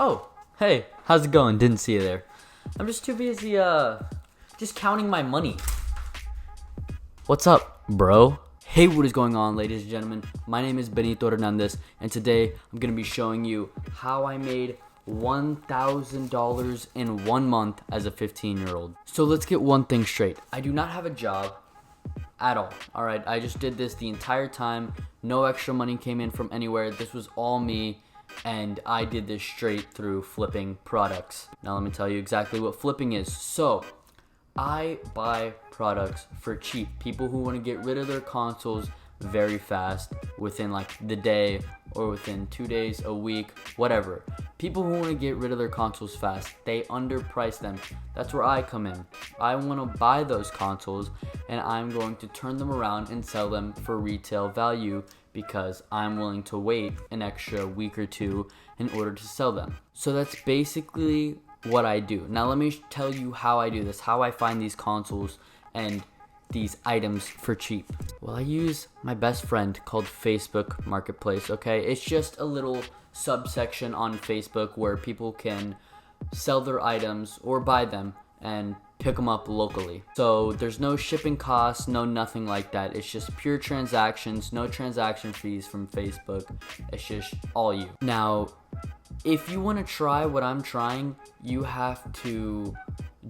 Oh, hey, how's it going? Didn't see you there. I'm just too busy, just counting my money. What's up, bro? Hey, what is going on, ladies and gentlemen? My name is Benito Hernandez, and today I'm gonna be showing you how I made $1,000 in 1 month as a 15-year-old. So let's get one thing straight. I do not have a job at all. All right, I just did this the entire time. No extra money came in from anywhere. This was all me, and I did this straight through flipping products. Now let me tell you exactly what flipping is. So I buy products for cheap. People who want to get rid of their consoles very fast, within like the day or within 2 days, a week, whatever. People who want to get rid of their consoles fast, they underprice them. That's where I come in. I want to buy those consoles and I'm going to turn them around and sell them for retail value because I'm willing to wait an extra week or two in order to sell them. So that's basically what I do. Now let me tell you how I do this, how I find these consoles and these items for cheap. Well, I use my best friend called Facebook Marketplace, okay? It's just a little subsection on Facebook where people can sell their items or buy them and pick them up locally. So there's no shipping costs, no nothing like that. It's just pure transactions, no transaction fees from Facebook. It's just all you. Now, if you want to try what I'm trying, you have to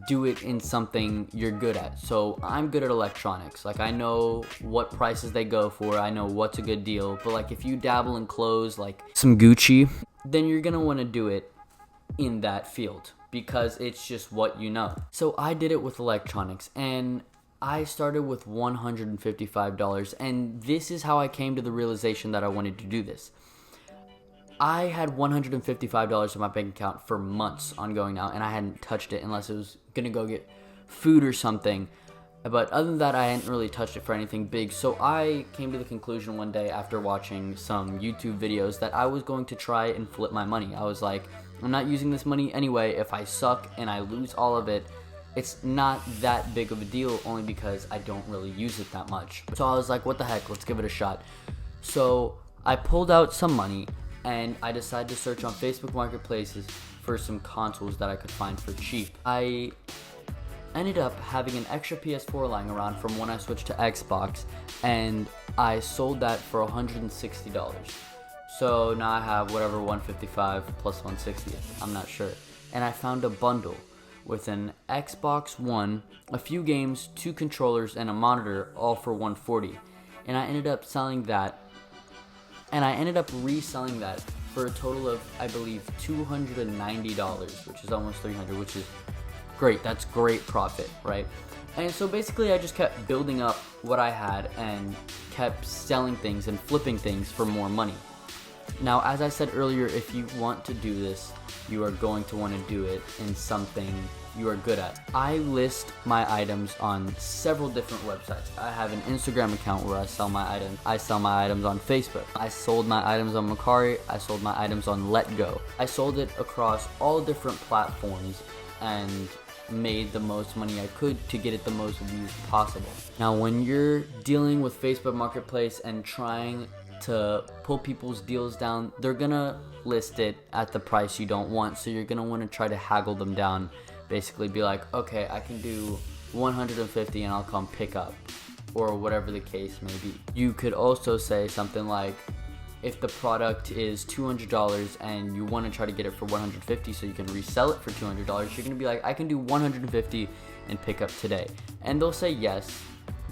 do it in something you're good at. So I'm good at electronics. Like, I know what prices they go for. I know what's a good deal. But like, if you dabble in clothes, like some Gucci, then you're gonna want to do it in that field because it's just what you know. So I did it with electronics, and I started with $155, and this is how I came to the realization that I wanted to do this. I had $155 in my bank account for months ongoing now, and I hadn't touched it unless it was gonna go get food or something. But other than that, I hadn't really touched it for anything big. So I came to the conclusion one day after watching some YouTube videos that I was going to try and flip my money. I was like, I'm not using this money anyway. If I suck and I lose all of it, it's not that big of a deal, only because I don't really use it that much. So I was like, what the heck, let's give it a shot. So I pulled out some money, and I decided to search on Facebook Marketplaces for some consoles that I could find for cheap. I ended up having an extra PS4 lying around from when I switched to Xbox, and I sold that for $160. So now I have whatever, 155 plus 160, I'm not sure. And I found a bundle with an Xbox One, a few games, 2 controllers, and a monitor, all for $140. And I ended up selling that, and I ended up reselling that for a total of, I believe, $290, which is almost $300, which is great. That's great profit, right? And so basically I just kept building up what I had and kept selling things and flipping things for more money. Now, as I said earlier, if you want to do this, you are going to want to do it in something you are good at. I list my items on several different websites. I have an Instagram account where I sell my items. I sell my items on Facebook. I sold my items on Mercari. I sold my items on Letgo. I sold it across all different platforms and made the most money I could to get it the most views possible. Now, when you're dealing with Facebook Marketplace and trying to pull people's deals down, they're gonna list it at the price you don't want, so you're gonna want to try to haggle them down. Basically be like, okay, I can do 150 and I'll come pick up, or whatever the case may be. You could also say something like, if the product is $200 and you want to try to get it for 150 so you can resell it for $200, you're gonna be like, I can do 150 and pick up today. And they'll say yes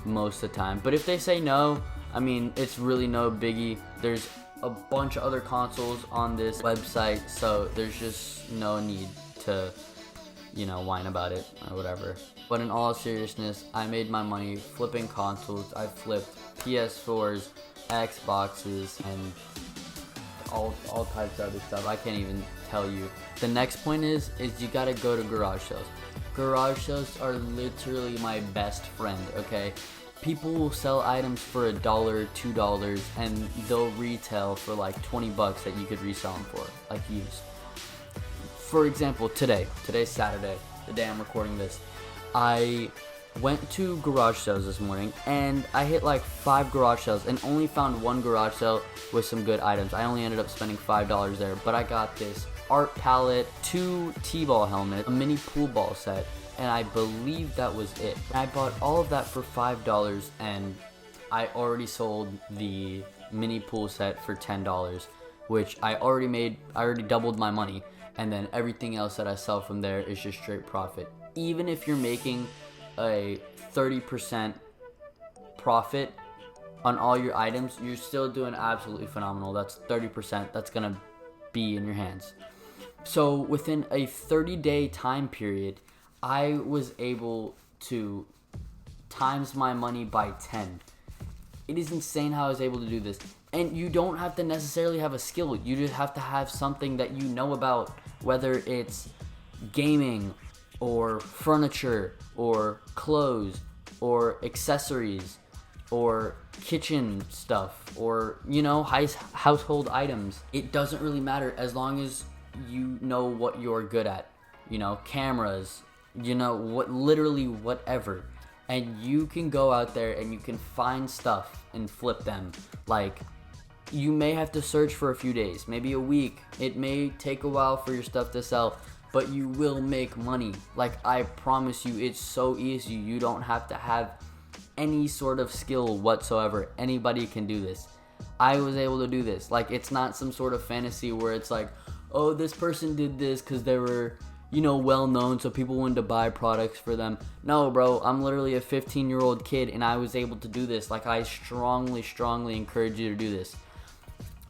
most of the time, but if they say no, I mean, it's really no biggie. There's a bunch of other consoles on this website, so there's just no need to, whine about it or whatever. But in all seriousness, I made my money flipping consoles. I flipped PS4s, Xboxes, and all types of other stuff. I can't even tell you. The next point is you gotta go to garage sales. Garage sales are literally my best friend, okay? People will sell items for $1, $2, and they'll retail for like 20 bucks that you could resell them for, like used. For example, today's Saturday, the day I'm recording this, I went to garage sales this morning, and I hit like 5 garage sales and only found one garage sale with some good items. I only ended up spending $5 there, but I got this art palette, 2 t-ball helmets, a mini pool ball set, and I believe that was it. I bought all of that for $5, and I already sold the mini pool set for $10, which I already doubled my money, and then everything else that I sell from there is just straight profit. Even if you're making a 30% profit on all your items, you're still doing absolutely phenomenal. That's 30% that's gonna be in your hands. So within a 30-day time period, I was able to times my money by 10. It is insane how I was able to do this. And you don't have to necessarily have a skill. You just have to have something that you know about, whether it's gaming or furniture or clothes or accessories or kitchen stuff or, you know, household items. It doesn't really matter as long as you know what you're good at. You know, cameras, you know, literally whatever. And you can go out there and you can find stuff and flip them. Like, you may have to search for a few days, maybe a week. It may take a while for your stuff to sell, but you will make money. Like, I promise you, it's so easy. You don't have to have any sort of skill whatsoever. Anybody can do this. I was able to do this. Like, it's not some sort of fantasy where it's like, oh, this person did this because they were, you know, well known, so people wanted to buy products for them. No, bro, I'm literally a 15-year-old kid, and I was able to do this. Like, I strongly encourage you to do this.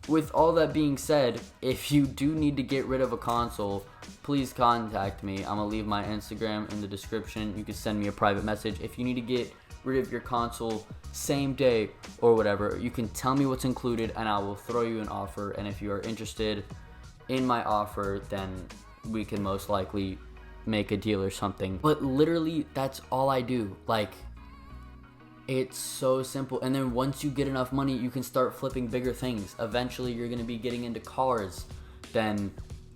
With all that being said, if you do need to get rid of a console, please contact me. I'm gonna leave my Instagram in the description. You can send me a private message. If you need to get rid of your console same day or whatever, you can tell me what's included and I will throw you an offer. And if you are interested in my offer, then we can most likely make a deal or something. But literally, that's all I do. Like, it's so simple. And then once you get enough money, you can start flipping bigger things. Eventually, you're gonna be getting into cars, then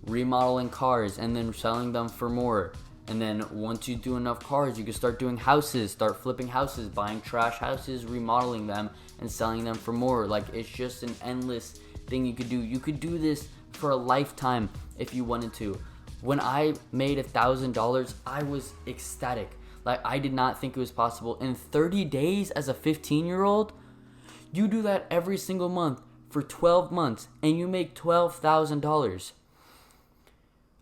remodeling cars, and then selling them for more. And then once you do enough cars, you can start doing houses, start flipping houses, buying trash houses, remodeling them, and selling them for more. Like, it's just an endless thing you could do. You could do this for a lifetime if you wanted to. When I made $1,000, I was ecstatic. Like, I did not think it was possible. In 30 days as a 15-year-old, you do that every single month for 12 months, and you make $12,000.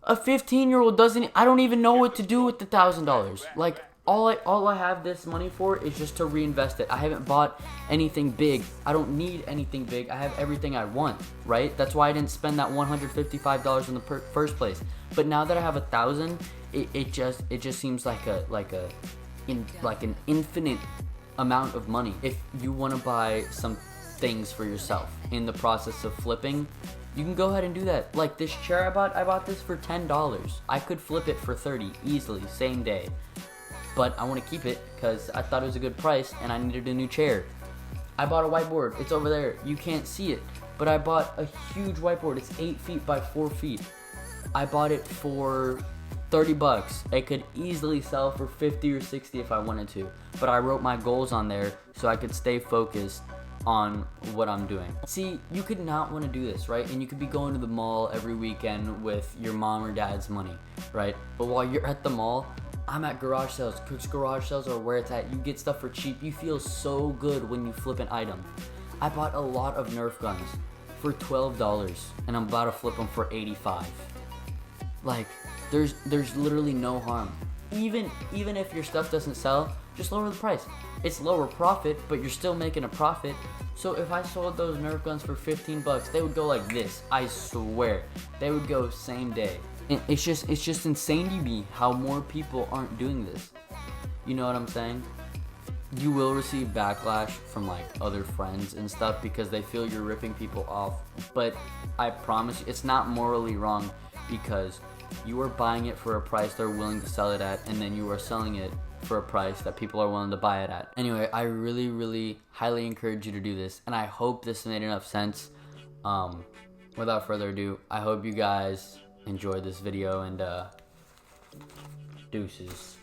A 15-year-old I don't even know what to do with the $1,000. Like, all I have this money for is just to reinvest it. I haven't bought anything big. I don't need anything big. I have everything I want, right? That's why I didn't spend that $155 in the first place. But now that I have $1,000, it just seems like an infinite amount of money. If you want to buy some things for yourself in the process of flipping, you can go ahead and do that. Like this chair I bought this for $10. I could flip it for $30 easily, same day. But I want to keep it because I thought it was a good price and I needed a new chair. I bought a whiteboard. It's over there. You can't see it. But I bought a huge whiteboard. It's 8 feet by 4 feet. I bought it for $30. It could easily sell for 50 or 60 if I wanted to. But I wrote my goals on there so I could stay focused on what I'm doing. See, you could not want to do this, right? And you could be going to the mall every weekend with your mom or dad's money, right? But while you're at the mall, I'm at garage sales. Because garage sales are where it's at. You get stuff for cheap. You feel so good when you flip an item. I bought a lot of Nerf guns for $12 and I'm about to flip them for $85. Like, there's literally no harm. Even if your stuff doesn't sell, just lower the price. It's lower profit, but you're still making a profit. So if I sold those Nerf guns for $15, they would go like this. I swear, they would go same day. And it's just insane to me how more people aren't doing this. You know what I'm saying? You will receive backlash from like other friends and stuff because they feel you're ripping people off. But I promise you, it's not morally wrong because you are buying it for a price they're willing to sell it at, and then you are selling it for a price that people are willing to buy it at. Anyway, I really highly encourage you to do this, and I hope this made enough sense. Without further ado, I hope you guys enjoyed this video, and deuces.